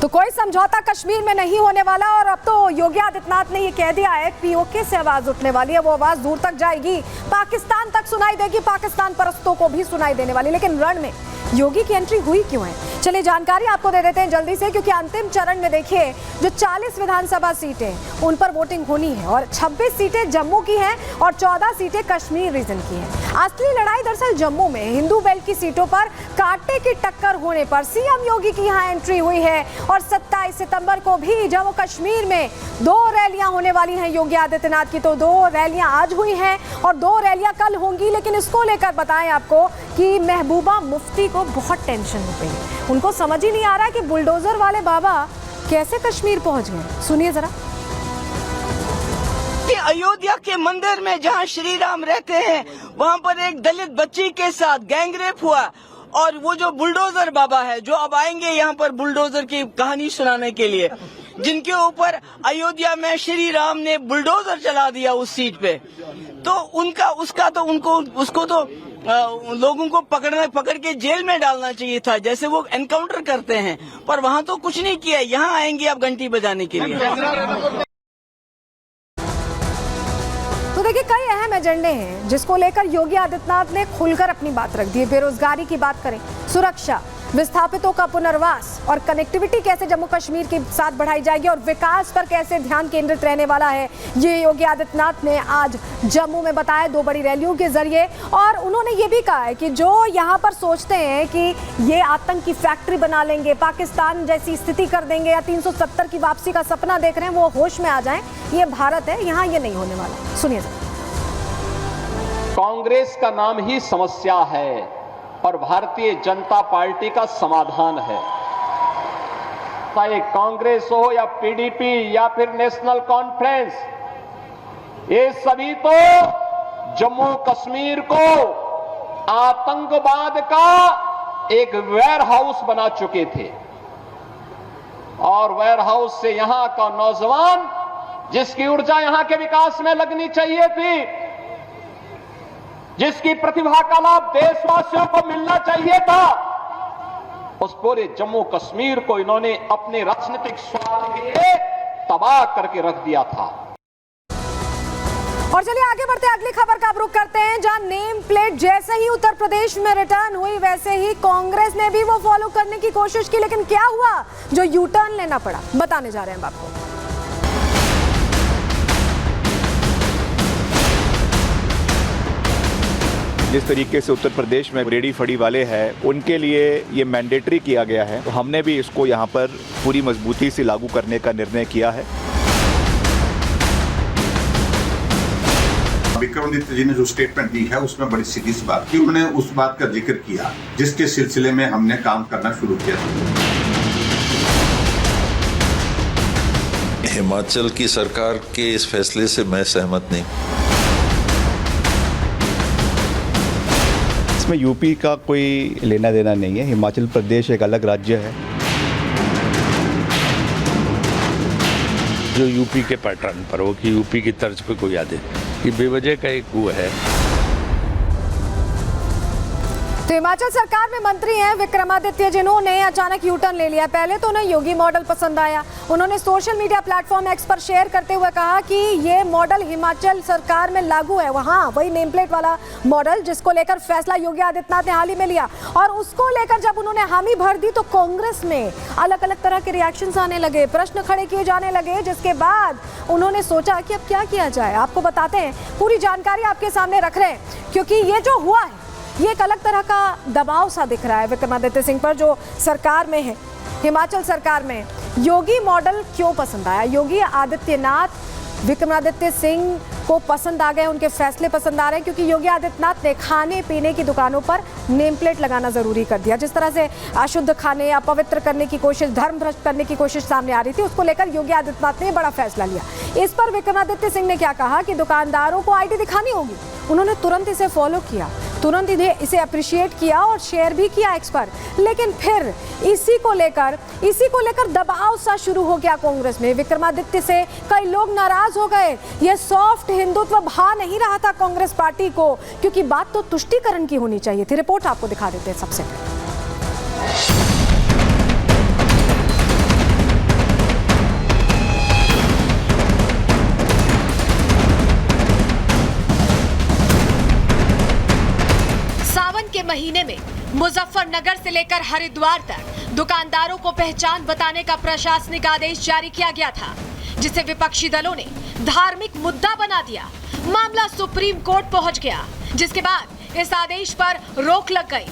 तो कोई समझौता कश्मीर में नहीं होने वाला और अब तो योगी आदित्यनाथ ने ये कह दिया है पीओके से आवाज उठने वाली है, वो आवाज दूर तक जाएगी, पाकिस्तान तक सुनाई देगी, पाकिस्तान परस्तों को भी सुनाई देने वाली। लेकिन रण में योगी की एंट्री हुई क्यों है, चलिए जानकारी आपको दे देते हैं जल्दी से, क्योंकि अंतिम चरण में देखिए जो 40 विधानसभा सीटें उन पर वोटिंग होनी है और 26 सीटें जम्मू की हैं और 14 सीटें कश्मीर रीजन की हैं। असली लड़ाई दरअसल जम्मू में हिंदू बेल्ट की सीटों पर कांटे की टक्कर होने पर सीएम योगी की यहां एंट्री हुई है और 27 सितंबर को भी जम्मू कश्मीर में 2 रैलियां होने वाली हैं योगी आदित्यनाथ की। तो 2 रैलियां आज हुई हैं और 2 रैलियां कल होंगी। लेकिन इसको लेकर बताएं आपको कि महबूबा मुफ्ती को बहुत टेंशन हो गई है, उनको समझ ही नहीं आ रहा कि बुलडोजर वाले बाबा कैसे कश्मीर पहुंच गए। सुनिए जरा। कि अयोध्या के मंदिर में जहां श्री राम रहते हैं वहां पर एक दलित बच्ची के साथ गैंगरेप हुआ और वो जो बुलडोजर बाबा है जो अब आएंगे यहाँ पर बुलडोजर की कहानी सुनाने के लिए, जिनके ऊपर अयोध्या में श्री राम ने बुलडोजर चला दिया उस सीट पे, तो उसको तो लोगों को पकड़ के जेल में डालना चाहिए था, जैसे वो एनकाउंटर करते हैं, पर वहाँ तो कुछ नहीं किया। यहाँ आएंगे अब घंटी बजाने के लिए। तो देखिए कई अहम एजेंडे हैं जिसको लेकर योगी आदित्यनाथ ने खुलकर अपनी बात रख दी है। बेरोजगारी की बात करें, सुरक्षा, विस्थापितों का पुनर्वास और कनेक्टिविटी कैसे जम्मू कश्मीर के साथ बढ़ाई जाएगी और विकास पर कैसे ध्यान केंद्रित रहने वाला है, ये योगी आदित्यनाथ ने आज जम्मू में बताया 2 बड़ी रैलियों के जरिए। और उन्होंने ये भी कहा है कि जो यहाँ पर सोचते हैं कि ये आतंक की फैक्ट्री बना लेंगे, पाकिस्तान जैसी स्थिति कर देंगे या 370 की वापसी का सपना देख रहे हैं, वो होश में आ जाएं। ये भारत है, यहाँ ये नहीं होने वाला। सुनिए। कांग्रेस का नाम ही समस्या है और भारतीय जनता पार्टी का समाधान है। चाहे कांग्रेस हो या पीडीपी या फिर नेशनल कॉन्फ्रेंस, ये सभी तो जम्मू कश्मीर को आतंकवाद का एक वेयर हाउस बना चुके थे और वेयर हाउस से यहां का नौजवान जिसकी ऊर्जा यहां के विकास में लगनी चाहिए थी, जिसकी प्रतिभा का लाभ देशवासियों को मिलना चाहिए था, उस पूरे जम्मू कश्मीर को इन्होंने अपने राजनीतिक स्वार्थ के लिए तबाह करके रख दिया था। और चलिए आगे बढ़ते अगली खबर का रुख करते हैं, जहां नेम प्लेट जैसे ही उत्तर प्रदेश में रिटर्न हुई वैसे ही कांग्रेस ने भी वो फॉलो करने की कोशिश की। लेकिन क्या हुआ जो यू टर्न लेना पड़ा, बताने जा रहे हैं आपको। जिस तरीके से उत्तर प्रदेश में रेडी फड़ी वाले हैं उनके लिए ये मैंडेटरी किया गया है, तो हमने भी इसको यहाँ पर पूरी मजबूती से लागू करने का निर्णय किया है। विक्रमादित्य जी ने जो स्टेटमेंट दी है उसमें बड़ी सीधी सी बात की, उन्होंने उस बात का जिक्र किया जिसके सिलसिले में हमने काम करना शुरू किया। हिमाचल की सरकार के इस फैसले से मैं सहमत नहीं। इसमें यूपी का कोई लेना देना नहीं है, हिमाचल प्रदेश एक अलग राज्य है। जो यूपी के पैटर्न पर हो कि यूपी की तर्ज पे कोई आदे, ये बेवजह का एक वो है। तो हिमाचल सरकार में मंत्री हैं विक्रमादित्य, जिन्होंने अचानक यू टर्न ले लिया। पहले तो उन्हें योगी मॉडल पसंद आया, उन्होंने सोशल मीडिया प्लेटफॉर्म एक्स पर शेयर करते हुए कहा कि ये मॉडल हिमाचल सरकार में लागू है, वहाँ वही नेम प्लेट वाला मॉडल जिसको लेकर फैसला योगी आदित्यनाथ ने हाल ही में लिया। और उसको लेकर जब उन्होंने हामी भर दी तो कांग्रेस में अलग अलग तरह के रिएक्शंस आने लगे, प्रश्न खड़े किए जाने लगे, जिसके बाद उन्होंने सोचा कि अब क्या किया जाए। आपको बताते हैं, पूरी जानकारी आपके सामने रख रहे हैं, क्योंकि ये जो हुआ है ये एक अलग तरह का दबाव सा दिख रहा है विक्रमादित्य सिंह पर, जो सरकार में है, हिमाचल सरकार में। योगी मॉडल क्यों पसंद आया? योगी आदित्यनाथ विक्रमादित्य सिंह को पसंद आ गए, उनके फैसले पसंद आ रहे हैं, क्योंकि योगी आदित्यनाथ ने खाने पीने की दुकानों पर नेम प्लेट लगाना जरूरी कर दिया। जिस तरह से अशुद्ध खाने, अपवित्र करने की कोशिश, धर्म भ्रष्ट करने की कोशिश सामने आ रही थी, उसको लेकर योगी आदित्यनाथ ने बड़ा फैसला लिया। इस पर विक्रमादित्य सिंह ने क्या कहा कि दुकानदारों को आईडी दिखानी होगी। उन्होंने तुरंत इसे फॉलो किया, तुरंत इसे अप्रिशिएट किया और शेयर भी किया एक्स पर। लेकिन फिर इसी को लेकर दबाव सा शुरू हो गया कांग्रेस में। विक्रमादित्य से कई लोग नाराज हो गए। ये सॉफ्ट हिंदुत्व भा नहीं रहा था कांग्रेस पार्टी को, क्योंकि बात तो तुष्टीकरण की होनी चाहिए थी। रिपोर्ट आपको दिखा देते हैं सबसे पहले। नगर से लेकर हरिद्वार तक दुकानदारों को पहचान बताने का प्रशासनिक आदेश जारी किया गया था, जिसे विपक्षी दलों ने धार्मिक मुद्दा बना दिया। मामला सुप्रीम कोर्ट पहुंच गया, जिसके बाद इस आदेश पर रोक लग गई।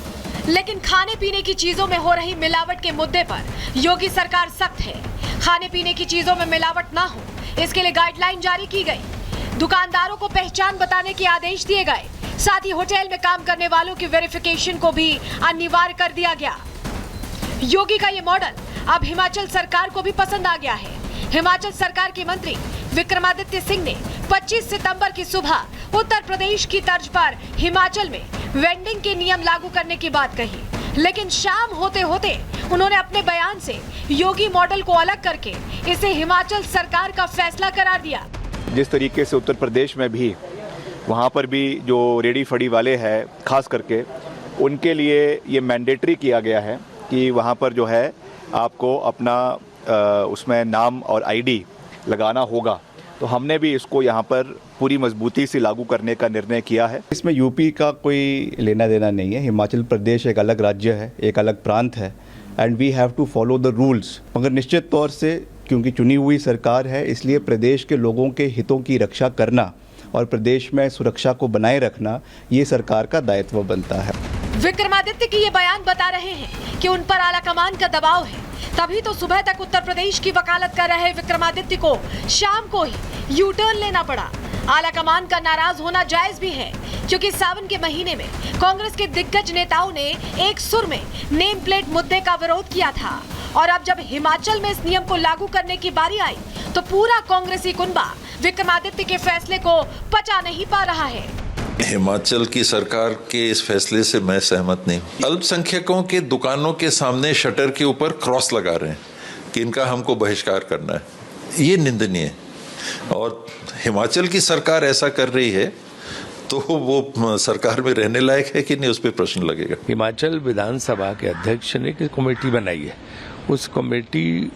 लेकिन खाने पीने की चीजों में हो रही मिलावट के मुद्दे पर योगी सरकार सख्त है। खाने पीने की चीजों में मिलावट ना हो, इसके लिए गाइडलाइन जारी की गई। दुकानदारों को पहचान बताने के आदेश दिए गए। साथ ही होटल में काम करने वालों की वेरिफिकेशन को भी अनिवार्य कर दिया गया। योगी का ये मॉडल अब हिमाचल सरकार को भी पसंद आ गया है। हिमाचल सरकार के मंत्री विक्रमादित्य सिंह ने 25 सितंबर की सुबह उत्तर प्रदेश की तर्ज पर हिमाचल में वेंडिंग के नियम लागू करने की बात कही, लेकिन शाम होते होते उन्होंने अपने बयान से योगी मॉडल को अलग करके इसे हिमाचल सरकार का फैसला करार दिया। जिस तरीके से उत्तर प्रदेश में भी वहाँ पर भी जो रेडी फड़ी वाले हैं, खास करके उनके लिए ये मैंडेटरी किया गया है कि वहाँ पर जो है आपको अपना उसमें नाम और आईडी लगाना होगा। तो हमने भी इसको यहाँ पर पूरी मजबूती से लागू करने का निर्णय किया है। इसमें यूपी का कोई लेना देना नहीं है। हिमाचल प्रदेश एक अलग राज्य है, एक अलग प्रांत है, and we have to follow the rules. मगर निश्चित तौर से क्योंकि चुनी हुई सरकार है, इसलिए प्रदेश के लोगों के हितों की रक्षा करना और प्रदेश में सुरक्षा को बनाए रखना ये सरकार का दायित्व बनता है। विक्रमादित्य की ये बयान बता रहे हैं कि उन पर आलाकमान का दबाव है, तभी तो सुबह तक उत्तर प्रदेश की वकालत कर रहे विक्रमादित्य को शाम को ही यू टर्न लेना पड़ा। आलाकमान का नाराज होना जायज भी है, क्योंकि सावन के महीने में कांग्रेस के दिग्गज नेताओं ने एक सुर में नेम प्लेट मुद्दे का विरोध किया था, और अब जब हिमाचल में इस नियम को लागू करने की बारी आई तो पूरा कांग्रेसी कुनबा विक्रमादित्य के फैसले को पचा नहीं पा रहा है। हिमाचल की सरकार के इस फैसले से मैं सहमत नहीं। अल्पसंख्यकों के दुकानों के सामने शटर के ऊपर क्रॉस लगा रहे हैं कि इनका हमको बहिष्कार करना है, ये निंदनीय है। और हिमाचल की सरकार ऐसा कर रही है तो वो सरकार में रहने लायक है कि नहीं, उस पर प्रश्न लगेगा। हिमाचल विधानसभा के अध्यक्ष ने एक कमेटी बनाई है, उस कमेटी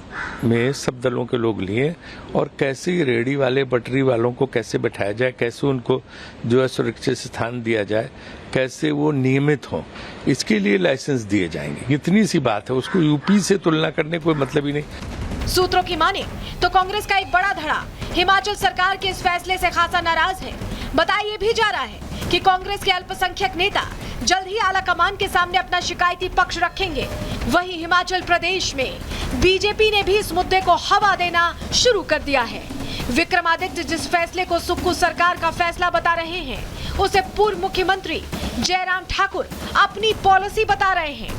में सब दलों के लोग लिए और कैसे रेडी वाले पटरी वालों को कैसे बैठाया जाए, कैसे उनको जो है सुरक्षित स्थान दिया जाए, कैसे वो नियमित हों, इसके लिए लाइसेंस दिए जाएंगे। इतनी सी बात है, उसको यूपी से तुलना करने कोई मतलब ही नहीं। सूत्रों की माने तो कांग्रेस का एक बड़ा धड़ा हिमाचल सरकार के इस फैसले से खासा नाराज है। बताया ये भी जा रहा है कि कांग्रेस के अल्पसंख्यक नेता जल्द ही आलाकमान के सामने अपना शिकायती पक्ष रखेंगे। वहीं हिमाचल प्रदेश में बीजेपी ने भी इस मुद्दे को हवा देना शुरू कर दिया है। विक्रमादित्य जिस फैसले को सुक्कू सरकार का फैसला बता रहे हैं, उसे पूर्व मुख्यमंत्री जयराम ठाकुर अपनी पॉलिसी बता रहे हैं।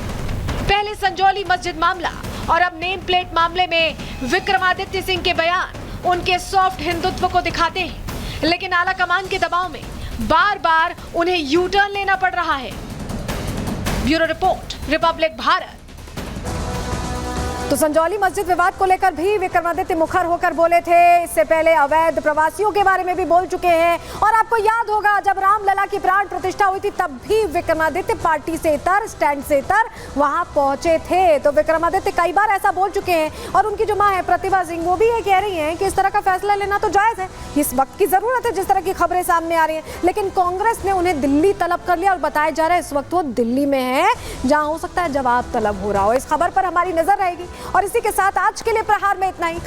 पहले संजौली मस्जिद मामला और अब नेम प्लेट मामले में विक्रमादित्य सिंह के बयान उनके सॉफ्ट हिंदुत्व को दिखाते हैं, लेकिन आलाकमान के दबाव में बार बार उन्हें यू टर्न लेना पड़ रहा है। Bureau report, Republic Bharat. तो संजौली मस्जिद विवाद को लेकर भी विक्रमादित्य मुखर होकर बोले थे। इससे पहले अवैध प्रवासियों के बारे में भी बोल चुके हैं। और आपको याद होगा जब रामलला की प्राण प्रतिष्ठा हुई थी, तब भी विक्रमादित्य पार्टी से इतर, स्टैंड से इतर वहां पहुंचे थे। तो विक्रमादित्य कई बार ऐसा बोल चुके हैं। और उनकी जो मां है प्रतिभा सिंह, वो भी ये कह रही हैं कि इस तरह का फैसला लेना तो जायज है, इस वक्त की जरूरत है जिस तरह की खबरें सामने आ रही हैं। लेकिन कांग्रेस ने उन्हें दिल्ली तलब कर लिया और बताया जा रहा है इस वक्त वो दिल्ली में है, जहां हो सकता है जवाब तलब हो रहा हो। इस खबर पर हमारी नजर रहेगी। और इसी के साथ आज के लिए प्रहार में इतना ही।